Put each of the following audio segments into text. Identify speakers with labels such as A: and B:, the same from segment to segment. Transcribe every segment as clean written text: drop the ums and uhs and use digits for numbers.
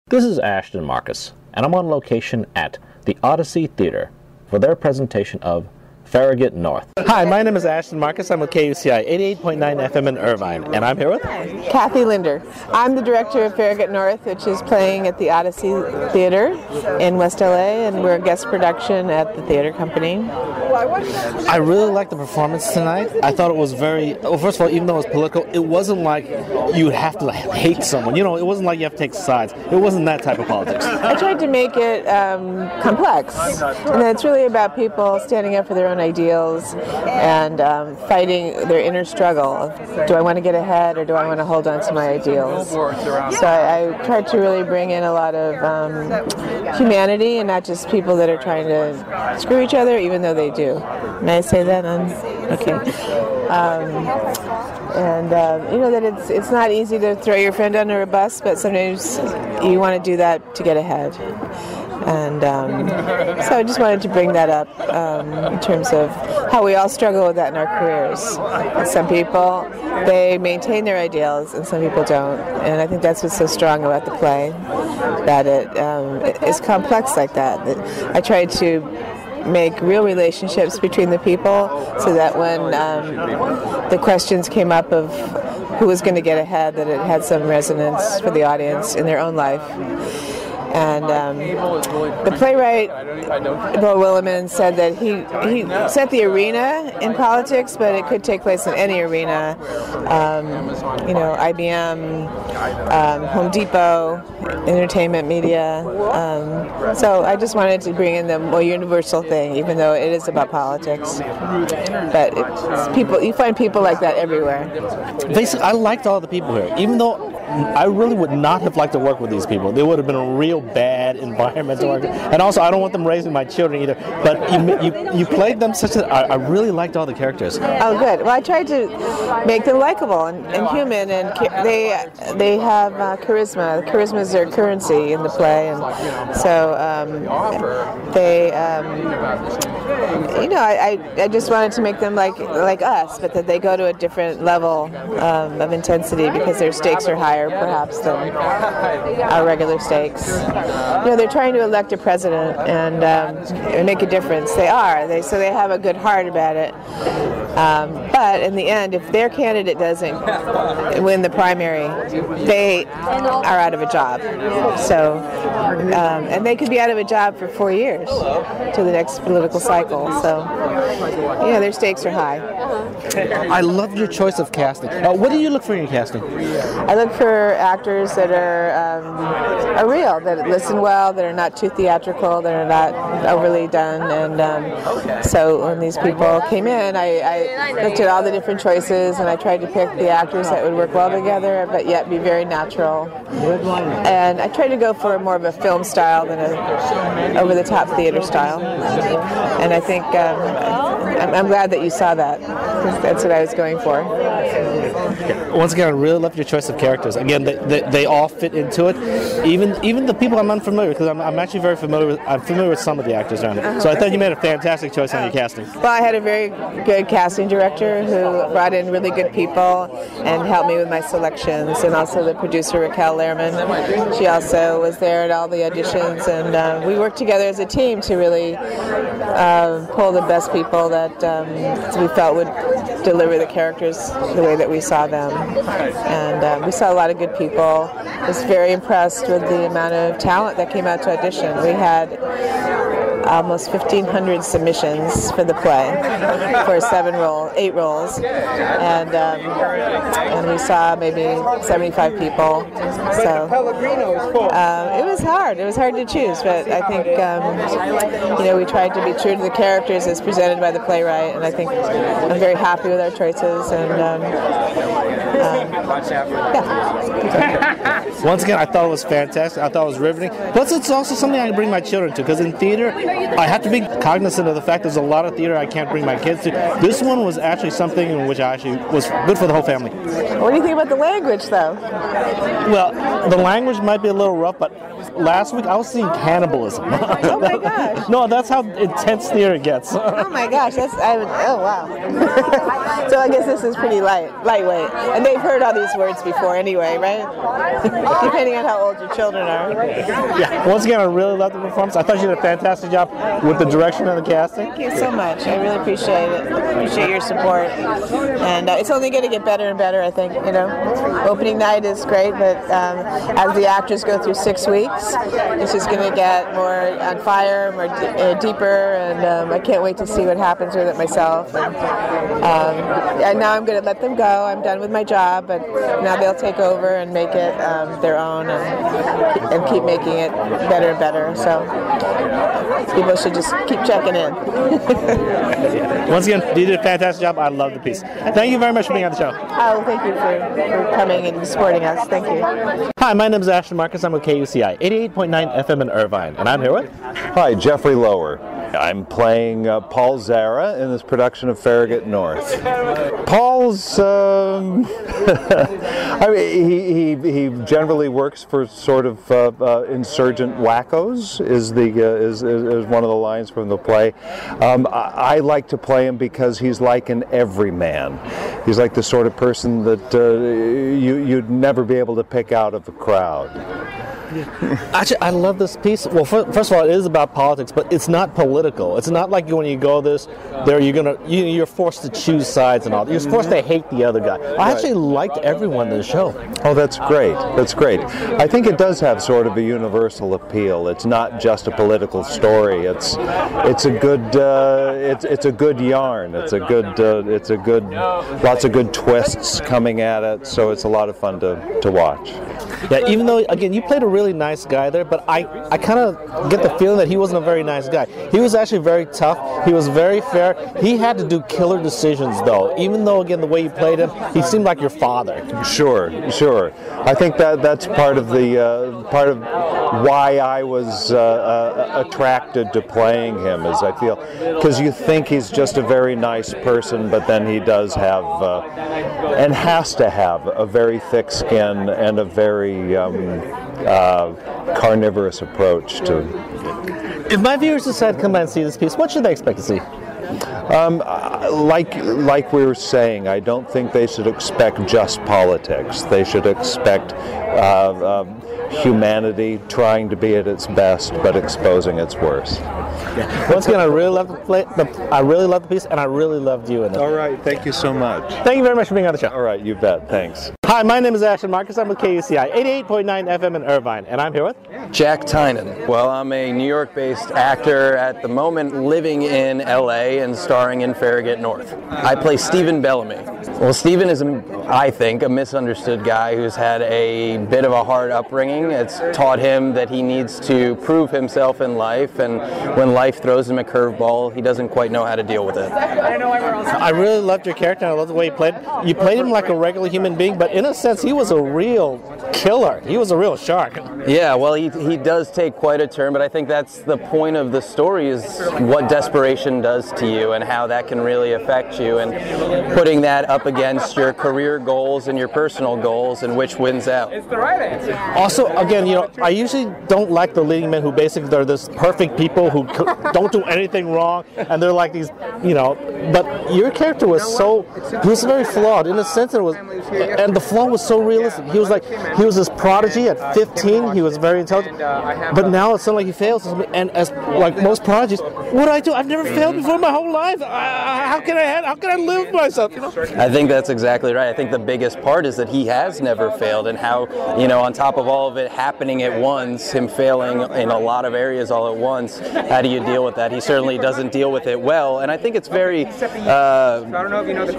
A: This is Ashton Marcus, and I'm on location at the Odyssey Theater for their presentation of Farragut North. Hi, my name is Ashton Marcus. I'm with KUCI 88.9 FM in Irvine, and I'm here with
B: Kathy Linder. I'm the director of Farragut North, which is playing at the Odyssey Theater in West LA, and we're a guest production at the theater company.
A: I really liked the performance tonight. I thought it was well, first of all, even though it was political, it wasn't like you have to hate someone. You know, it wasn't like you have to take sides. It wasn't that type of politics.
B: I tried to make it complex, and it's really about people standing up for their own ideals and fighting their inner struggle of, do I want to get ahead or do I want to hold on to my ideals? So I tried to really bring in a lot of humanity and not just people that are trying to screw each other, even though they do. May I say that? Okay. You know that it's not easy to throw your friend under a bus, but sometimes you want to do that to get ahead. And so I just wanted to bring that up in terms of how we all struggle with that in our careers. Some people, they maintain their ideals, and some people don't. And I think that's what's so strong about the play, that it is complex like that. I tried to make real relationships between the people so that when the questions came up of who was going to get ahead, that it had some resonance for the audience in their own life. And the playwright, Bo Williman, said that he set the arena in politics, but it could take place in any arena. You know, IBM, Home Depot, entertainment media. So I just wanted to bring in the more universal thing, even though it is about politics. But it's people, you find people like that everywhere.
A: Basically, I liked all the people here, even though I really would not have liked to work with these people. They would have been a real bad environment to work in. And also, I don't want them raising my children either. But you played them such that I really liked all the characters.
B: Oh, good. Well, I tried to make them likable and human, and they have charisma. Charisma is their currency in the play, and so you know, I just wanted to make them like us, but that they go to a different level of intensity because their stakes are higher, perhaps, than our regular stakes. You know, they're trying to elect a president and make a difference. They are. So they have a good heart about it. But in the end, if their candidate doesn't win the primary, they are out of a job. So, and they could be out of a job for 4 years to the next political cycle. So, you know, their stakes are high.
A: I love your choice of casting. What do you look for in your casting?
B: I look for actors that are real, that listen well, that are not too theatrical, that are not overly done. And so when these people came in, I looked at all the different choices, and I tried to pick the actors that would work well together, but yet be very natural. And I tried to go for more of a film style than an over-the-top theater style. And I think I'm glad that you saw that, because that's what I was going for.
A: Once again, I really love your choice of characters. Again, they all fit into it. Even the people I'm unfamiliar with, because I'm actually very familiar with some of the actors around it. So I thought you made a fantastic choice on your casting.
B: Well, I had a very good casting director who brought in really good people and helped me with my selections, and also the producer Raquel Lehrman. She also was there at all the auditions, and we worked together as a team to really pull the best people that we felt would deliver the characters the way that we saw them. And we saw a lot of good people. I was very impressed with the amount of talent that came out to audition. We had almost 1,500 submissions for the play for 8 roles, and we saw maybe 75 people. So it was hard. It was hard to choose, but I think you know, we tried to be true to the characters as presented by the playwright, and I think I'm very happy with our choices. And
A: Once again, I thought it was fantastic. I thought it was riveting. Plus, it's also something I can bring my children to, because in theater, I have to be cognizant of the fact there's a lot of theater I can't bring my kids to. This one was actually something in which I actually was good for the whole family.
B: What do you think about the language, though?
A: Well, the language might be a little rough, but last week I was seeing cannibalism.
B: Oh my gosh!
A: No, that's how intense theater gets.
B: Oh my gosh! Oh wow! So I guess this is pretty lightweight, and they've heard all these words before anyway, right? Depending on how old your children are.
A: Yeah. Once again, I really loved the performance. I thought you did a fantastic job with the direction and the casting.
B: Thank you so much. I really appreciate it. Appreciate your support, and it's only going to get better and better. I think opening night is great, but as the actors go through 6 weeks, it's just going to get more on fire, more deeper, and I can't wait to see what happens with it myself. And now I'm going to let them go. I'm done with my job, but now they'll take over and make it their own and keep making it better and better. So people should just keep checking in.
A: Once again, you did a fantastic job. I love the piece. Thank you very much for being on the show.
B: Oh, thank you for coming and supporting us. Thank you.
A: Hi, my name is Ashton Marcus. I'm with KUCI 88.9 FM in Irvine, and I'm here with...
C: Hi, Jeffrey Lower. I'm playing Paul Zara in this production of Farragut North. Paul's, I mean, he generally works for sort of insurgent wackos. Is one of the lines from the play. I like to play him because he's like an everyman. He's like the sort of person that you'd never be able to pick out of a crowd.
A: Actually, I love this piece. Well, first of all, it is about politics, but it's not political. It's not like when you go there, you're forced to choose sides and all. You're forced to hate the other guy. I actually liked everyone in the show.
C: Oh, that's great. That's great. I think it does have sort of a universal appeal. It's not just a political story. It's a good yarn. It's a good lots of good twists coming at it. So it's a lot of fun to watch.
A: Yeah, even though, again, you played a really nice guy there, but I kind of get the feeling that he wasn't a very nice guy. He was actually very tough. He was very fair. He had to do killer decisions, though. Even though, again, the way you played him, he seemed like your father.
C: Sure. I think that's part of why I was attracted to playing him, is I feel, because you think he's just a very nice person, but then he does have and has to have a very thick skin and a very carnivorous approach to.
A: If my viewers decide to come by and see this piece, what should they expect to see?
C: Like we were saying, I don't think they should expect just politics. They should expect humanity trying to be at its best, but exposing its worst.
A: Yeah. Once again, I really love the piece, and I really loved you in it.
C: All right, thank you so much.
A: Thank you very much for being on the show.
C: All right, you bet. Thanks.
A: Hi, my name is Ashton Marcus. I'm with KUCI 88.9 FM in Irvine, and I'm here with
D: Jack Tynan. Well, I'm a New York-based actor at the moment living in LA and starring in Farragut North. I play Stephen Bellamy. Well, Stephen is, I think, a misunderstood guy who's had a bit of a hard upbringing. It's taught him that he needs to prove himself in life, and when life throws him a curveball, he doesn't quite know how to deal with it.
A: I really loved your character, and I love the way you played. You played him like a regular human being, but in a sense, he was a real killer. He was a real shark.
D: Yeah, well, he does take quite a turn, but I think that's the point of the story, is what desperation does to you and how that can really affect you, and putting that up against your career goals and your personal goals, and which wins out.
A: Also, again, I usually don't like the leading men who basically they're this perfect people who don't do anything wrong, and they're like these, but your character was very flawed in a sense that it was, and the flaw was so realistic. He was this prodigy at 15. He was very intelligent, but now it sounds like he fails. And as like most prodigies, what do I do? I've never failed before in my whole life. How can I live with myself?
D: I think that's exactly right. I think the biggest part is that he has never failed, and how, on top of all of it happening at once, him failing in a lot of areas all at once, how do you deal with that? He certainly doesn't deal with it well, and I think it's very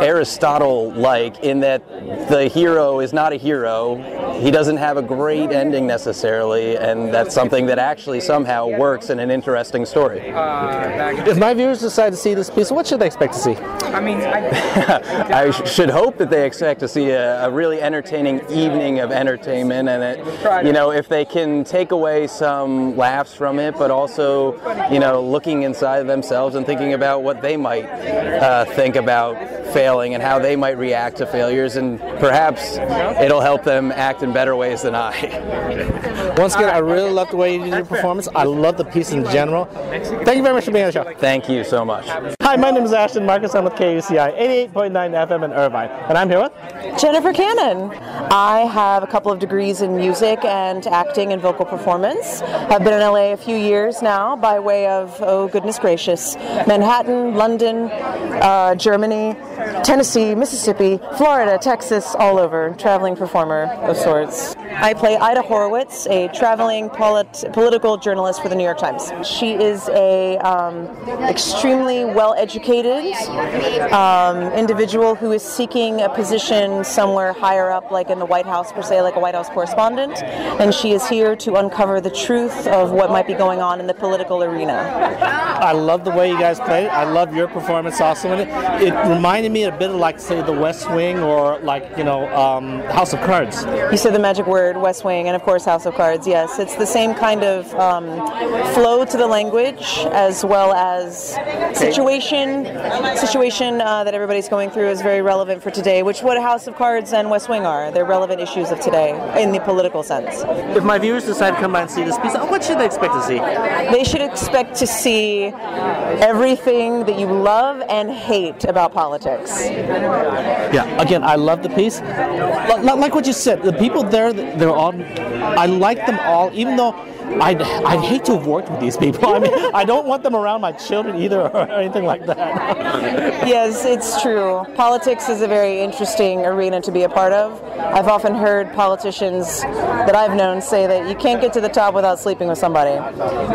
D: Aristotle-like in that the hero is not a hero. he doesn't have a great ending necessarily, and that's something that actually somehow works in an interesting story.
A: If my viewers decide to see this piece, what should they expect to see?
D: I should hope that they expect to see a really entertaining evening of entertainment, and if they can take away some laughs from it, but also, looking inside of themselves and thinking about what they might think about failing and how they might react to failures, and perhaps it'll help them act in better ways than I.
A: Once again, I really love the way you did your performance. I love the piece in general. Thank you very much for being on the show.
D: Thank you so much.
A: Hi, my name is Ashton Marcus. I'm with KUCI 88.9 FM in Irvine, and I'm here with
E: Jennifer Cannon. I have a couple of degrees in music and acting and vocal performance. I've been in LA a few years now by way of, oh goodness gracious, Manhattan, London, Germany, Tennessee, Mississippi, Florida, Texas, all over, traveling performer of sorts. I play Ida Horowitz, a traveling political journalist for the New York Times. She is a extremely well-educated individual who is seeking a position somewhere higher up, like in the White House per se, like a White House correspondent, and she is here to uncover the truth of what might be going on in the political arena.
A: I love the way you guys played it. I love your performance also in it. It reminded me a bit of, like, say, The West Wing, or like, House of Cards.
E: You said the magic word, West Wing, and of course House of Cards. Yes, it's the same kind of flow to the language, as well as situation that everybody's going through is very relevant for today, which what House of Cards and West Wing are. They're relevant issues of today in the political sense.
A: If my viewers decide to come by and see this piece, what should they expect to see?
E: They should expect to see everything that you love and hate about politics.
A: Yeah, again, I love the piece. Like what you said, the people there, they're all, I like them all, even though I'd hate to have worked with these people. I mean, I don't want them around my children either, or anything like that.
E: Yes, it's true. Politics is a very interesting arena to be a part of. I've often heard politicians that I've known say that you can't get to the top without sleeping with somebody.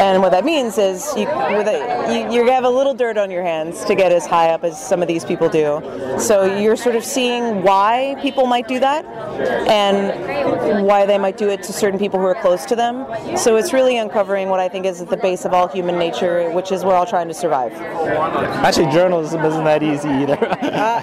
E: And what that means is you have a little dirt on your hands to get as high up as some of these people do. So you're sort of seeing why people might do that and why they might do it to certain people who are close to them. So it's really uncovering what I think is at the base of all human nature, which is we're all trying to survive.
A: Actually, journalism isn't that easy either.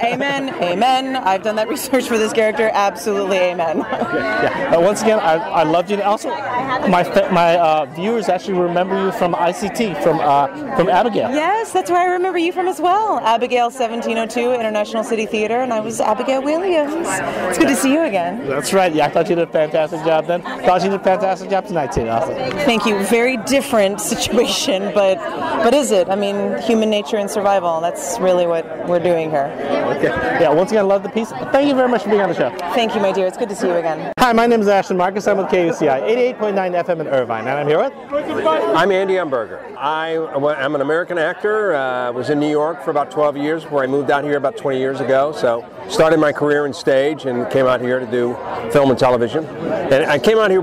E: Amen. Amen. I've done that research for this character. Absolutely amen.
A: Yeah. Once again, I loved you. Also, my viewers actually remember you from ICT, from Abigail.
E: Yes, that's where I remember you from as well. Abigail 1702, International City Theater, and I was Abigail Williams. It's good to see you again.
A: That's right. Yeah, I thought you did a fantastic job then. Thought you did a fantastic job tonight too. Also.
E: Thank you. Very different situation, but is it? I mean, human nature and survival. That's really what we're doing here.
A: Okay. Yeah, once again, I love the piece. Thank you very much for being on the show.
E: Thank you, my dear. It's good to see you again.
A: Hi, my name is Ashton Marcus. I'm with KUCI 88.9 FM in Irvine, and I'm here with...
F: I'm Andy Umberger. I'm an American actor. Was in New York for about 12 years before I moved out here about 20 years ago. So started my career in stage and came out here to do film and television. And I came out here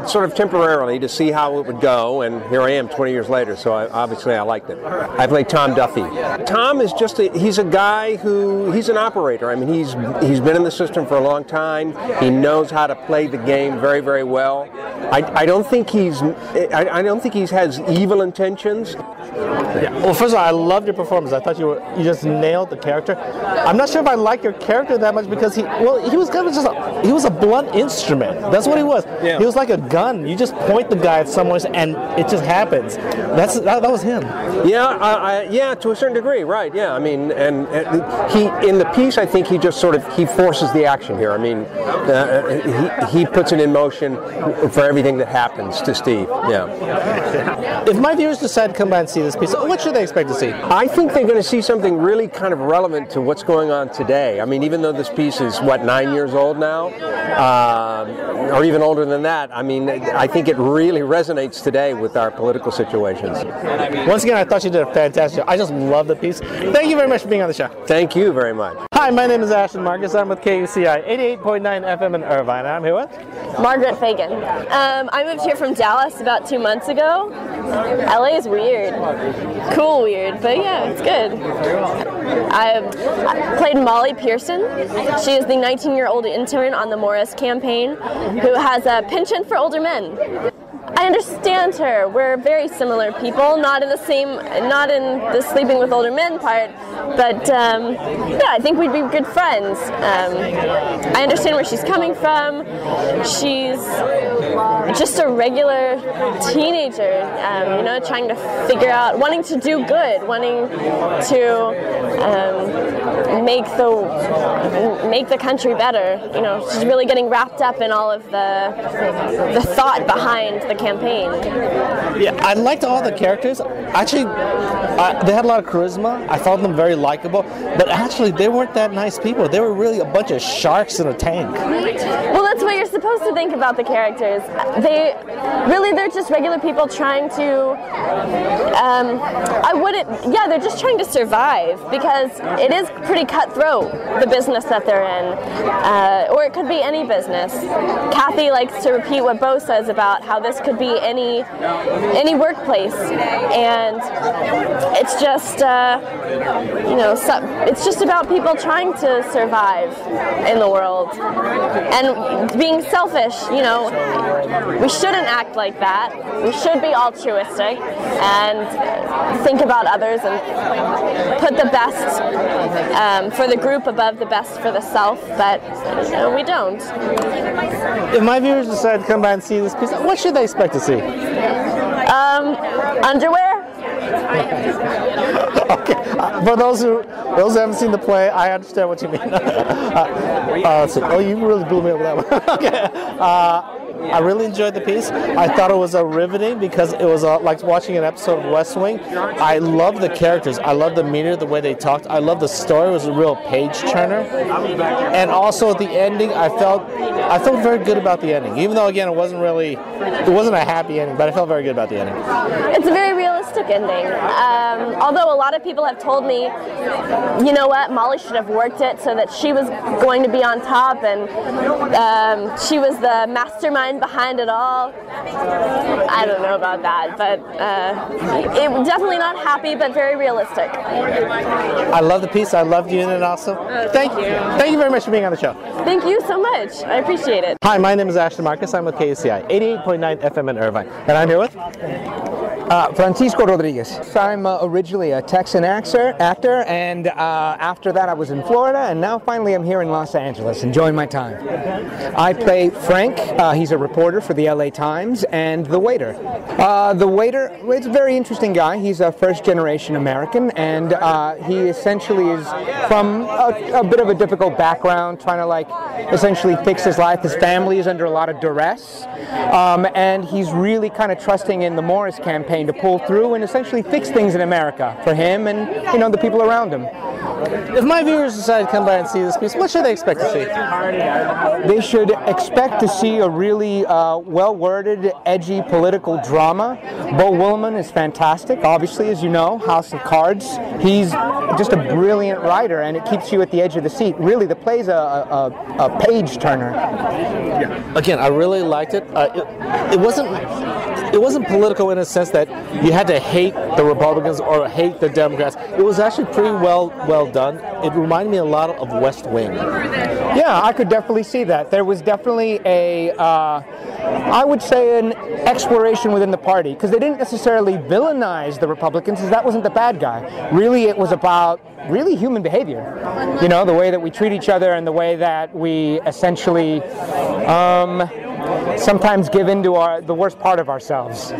F: sort of temporarily to see how it would go, and here I am 20 years later, so obviously I liked it. I play Tom Duffy. Tom is he's a guy he's an operator. I mean, he's been in the system for a long time. He knows how to play the game very, very well. I don't think he has evil intentions.
A: Yeah. Well, first of all, I loved your performance. I thought you just nailed the character. I'm not sure if I like your character that much because he was kind of he was a blunt instrument. That's what he was. Yeah. He was like a gun. You just point the guy at someone and it just happens. That was him.
F: Yeah, yeah, to a certain degree, right? Yeah, I mean, and he in the piece, I think he just sort of forces the action here. I mean, he puts it in motion for everything that happens to Steve. Yeah.
A: If my viewers decide to come by and see this piece, what should they expect to see?
F: I think they're going to see something really kind of relevant to what's going on today. I mean, even though this piece is, 9 years old now, or even older than that, I mean, I think it really resonates today with our political situations.
A: Once again, I thought you did a fantastic job. I just love the piece. Thank you very much for being on the show.
F: Thank you very much.
A: Hi, my name is Ashton Marcus. I'm with KUCI 88.9 FM in Irvine. I'm here with
G: Margaret Fagan. I moved here from Dallas about 2 months ago LA is weird. Cool weird, but yeah, it's good. I played Molly Pearson. She is the 19-year-old intern on the Morris campaign who has a penchant for older men. I understand her. We're very similar people, not in the sleeping with older men part, but yeah, I think we'd be good friends. I understand where she's coming from. She's just a regular teenager, you know, trying to figure out, wanting to do good, wanting to make the country better. You know, she's really getting wrapped up in all of the thought behind the campaign.
A: Yeah, I liked all the characters. Actually, they had a lot of charisma. I found them very likable. But actually, they weren't that nice people. They were really a bunch of sharks in a tank.
G: Well, that's what you're supposed to think about the characters. They're just regular people trying to, they're just trying to survive, because it is pretty cutthroat, the business that they're in. Or it could be any business. Kathy likes to repeat what Bo says about how this could be any workplace, and it's just it's just about people trying to survive in the world and being selfish. You know, we shouldn't act like that. We should be altruistic and think about others and put the best for the group above the best for the self, but we don't.
A: If my viewers decide to come by and see this piece, what should they expect to see?
G: Underwear?
A: Okay. For those who haven't seen the play, I understand what you mean. Oh, you really blew me over that one. Okay. I really enjoyed the piece. I thought it was riveting because it was like watching an episode of West Wing. I love the characters. I love the meter, the way they talked. I love the story. It was a real page turner. And also at the ending, I felt very good about the ending. Even though again it wasn't a happy ending, but I felt very good about the ending.
G: It's a very realistic ending. Although a lot of people have told me, you know what, Molly should have worked it so that she was going to be on top, and she was the mastermind behind it all. I don't know about that, but it was definitely not happy, but very realistic.
A: I love the piece. I loved you in it also. Thank you. Thank you very much for being on the show.
G: Thank you so much. I appreciate it.
A: Hi, my name is Ashton Marcus. I'm with KUCI 88.9 FM in Irvine, and I'm here with
H: Francisco Rodriguez. I'm originally a Texan actor, and after that I was in Florida, and now finally I'm here in Los Angeles, enjoying my time. I play Frank. He's a reporter for the LA Times, and the waiter. The waiter, it's a very interesting guy. He's a first-generation American, and he essentially is from a bit of a difficult background, trying to essentially fix his life. His family is under a lot of duress, and he's really kind of trusting in the Morris campaign to pull through and essentially fix things in America for him and the people around him.
A: If my viewers decide to come by and see this piece, what should they expect to see?
H: They should expect to see a really well-worded, edgy political drama. Bo Willimon is fantastic, obviously, as you know, House of Cards. He's just a brilliant writer, and it keeps you at the edge of the seat. Really, the play's a page-turner.
A: Yeah. Again, I really liked it. It wasn't political in a sense that you had to hate the Republicans or hate the Democrats. It was actually pretty well done. It reminded me a lot of West Wing.
H: Yeah, I could definitely see that. There was definitely I would say an exploration within the party, because they didn't necessarily villainize the Republicans, because that wasn't the bad guy. Really, it was about really human behavior. The way that we treat each other and the way that we essentially sometimes give in to the worst part of ourselves.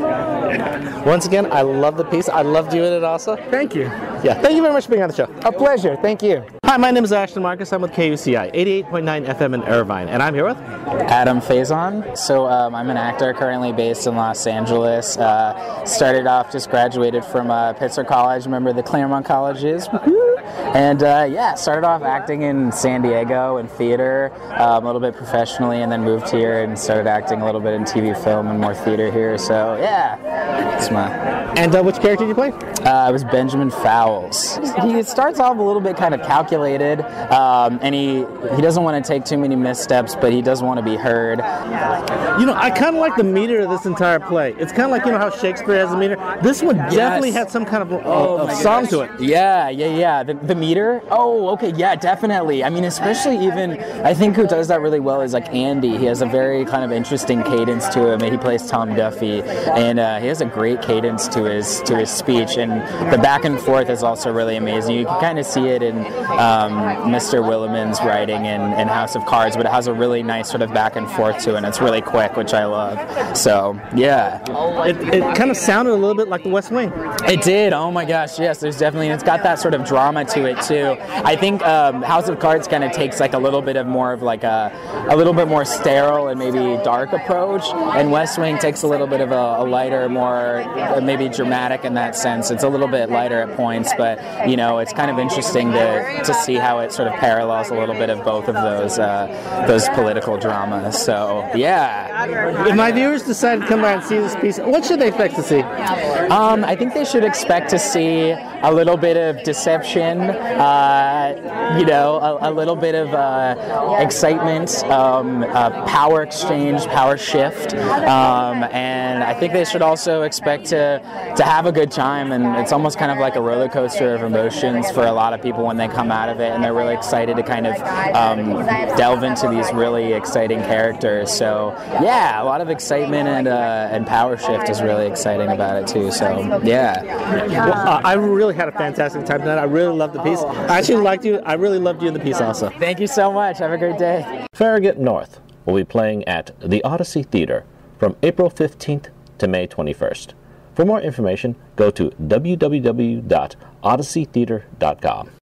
A: Once again, I love the piece. I loved you in it also.
H: Thank you.
A: Yeah, thank you very much for being on the show.
H: A pleasure. Thank you.
A: Hi, my name is Ashton Marcus. I'm with KUCI 88.9 FM in Irvine, and I'm here with
I: Adam Faison. So I'm an actor currently based in Los Angeles. Started off, just graduated from Pitzer College. Remember the Claremont colleges? And yeah, started off acting in San Diego in theater, a little bit professionally, and then moved here and started acting a little bit in TV, film, and more theater here. So yeah, it's my.
A: And which character did you play?
I: I was Benjamin Fowles. He starts off a little bit kind of calculated, and he doesn't want to take too many missteps, but he does want to be heard.
A: You know, I kind of like the meter of this entire play. It's kind of like, you know, how Shakespeare has a meter. This one definitely had some kind of song to it.
I: Yeah. The meter? Oh, okay, yeah, definitely. I mean, especially even, I think who does that really well is like Andy. He has a very kind of interesting cadence to him. He plays Tom Duffy, and he has a great cadence to his speech, and the back and forth is also really amazing. You can kind of see it in Mr. Williman's writing in House of Cards, but it has a really nice sort of back and forth to it, and it's really quick, which I love. So, yeah.
A: It kind of sounded a little bit like The West Wing.
I: It did. Oh my gosh, yes. There's definitely, it's got that sort of drama to it too. I think House of Cards kind of takes like a little bit of more of like a little bit more sterile and maybe dark approach, and West Wing takes a little bit of a lighter, more maybe dramatic in that sense. It's a little bit lighter at points, but you know, it's kind of interesting to see how it sort of parallels a little bit of both of those political dramas. So yeah.
A: If my viewers decide to come by and see this piece, what should they expect to see?
I: I think they should expect to see a little bit of deception, you know, a little bit of excitement, power exchange, power shift, and I think they should also expect to have a good time, and it's almost kind of like a roller coaster of emotions for a lot of people when they come out of it, and they're really excited to kind of delve into these really exciting characters. So yeah, a lot of excitement and power shift is really exciting about it too. So yeah.
A: Well, I really had a fantastic time tonight. I really loved the piece. I actually liked you. I really loved you in the piece also.
I: Thank you so much. Have a great day.
J: Farragut North will be playing at the Odyssey Theater from April 15th to May 21st. For more information, go to www.odysseytheater.com.